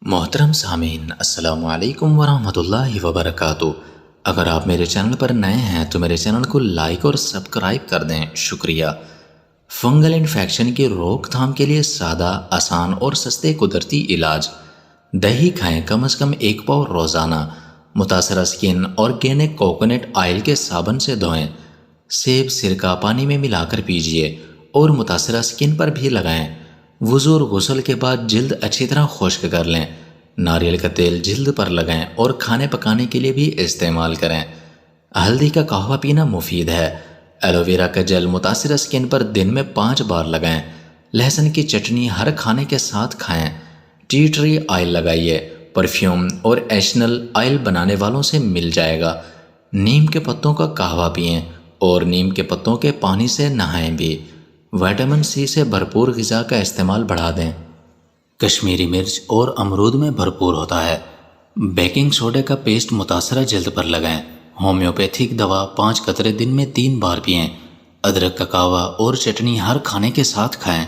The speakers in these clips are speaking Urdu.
محترم سامعین، السلام علیکم ورحمۃ اللہ وبرکاتہ۔ اگر آپ میرے چینل پر نئے ہیں تو میرے چینل کو لائک اور سبسکرائب کر دیں، شکریہ۔ فنگل انفیکشن کی روک تھام کے لیے سادہ، آسان اور سستے قدرتی علاج۔ دہی کھائیں کم از کم 1 پاؤ روزانہ۔ متاثرہ سکن آرگینک کوکونٹ آئل کے صابن سے دھوئیں۔ سیب سرکہ پانی میں ملا کر پیجیے اور متاثرہ سکن پر بھی لگائیں۔ وضو اور غسل کے بعد جلد اچھی طرح خشک کر لیں۔ ناریل کا تیل جلد پر لگائیں اور کھانے پکانے کے لیے بھی استعمال کریں۔ ہلدی کا قہوہ پینا مفید ہے۔ ایلو ویرا کا جیل متاثرہ سکن پر دن میں 5 بار لگائیں۔ لہسن کی چٹنی ہر کھانے کے ساتھ کھائیں۔ ٹی ٹری آئل لگائیے، پرفیوم اور ایشنل آئل بنانے والوں سے مل جائے گا۔ نیم کے پتوں کا قہوہ پئیں اور نیم کے پتوں کے پانی سے نہائیں بھی۔ وٹامن سی سے بھرپور غذا کا استعمال بڑھا دیں۔ کشمیری مرچ اور امرود میں بھرپور ہوتا ہے۔ بیکنگ سوڈا کا پیسٹ متاثرہ جلد پر لگائیں۔ ہومیوپیتھک دوا 5 قطرے دن میں 3 بار پئیں۔ ادرک کا قہوہ اور چٹنی ہر کھانے کے ساتھ کھائیں۔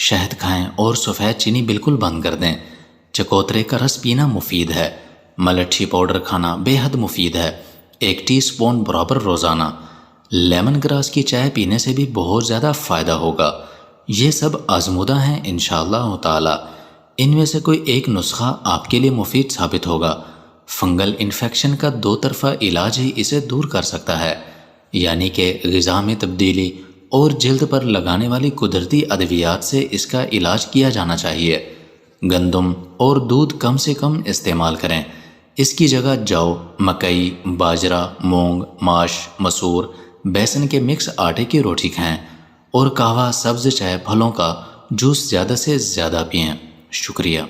شہد کھائیں اور سفید چینی بالکل بند کر دیں۔ چکوترے کا رس پینا مفید ہے۔ ملٹھی پاؤڈر کھانا بے حد مفید ہے، 1 ٹی اسپون برابر روزانہ۔ لیمن گراس کی چائے پینے سے بھی بہت زیادہ فائدہ ہوگا۔ یہ سب آزمودہ ہیں انشاءاللہ تعالی۔ ان میں سے کوئی ایک نسخہ آپ کے لیے مفید ثابت ہوگا۔ فنگل انفیکشن کا 2 طرفہ علاج ہی اسے دور کر سکتا ہے، یعنی کہ غذا میں تبدیلی اور جلد پر لگانے والی قدرتی ادویات سے اس کا علاج کیا جانا چاہیے۔ گندم اور دودھ کم سے کم استعمال کریں۔ اس کی جگہ جو، مکئی، باجرہ، مونگ، ماش، مسور، بیسن کے مکس آٹے کی روٹی کھائیں اور قہوہ، سبز چائے، پھلوں کا جوس زیادہ سے زیادہ پئیں۔ شکریہ۔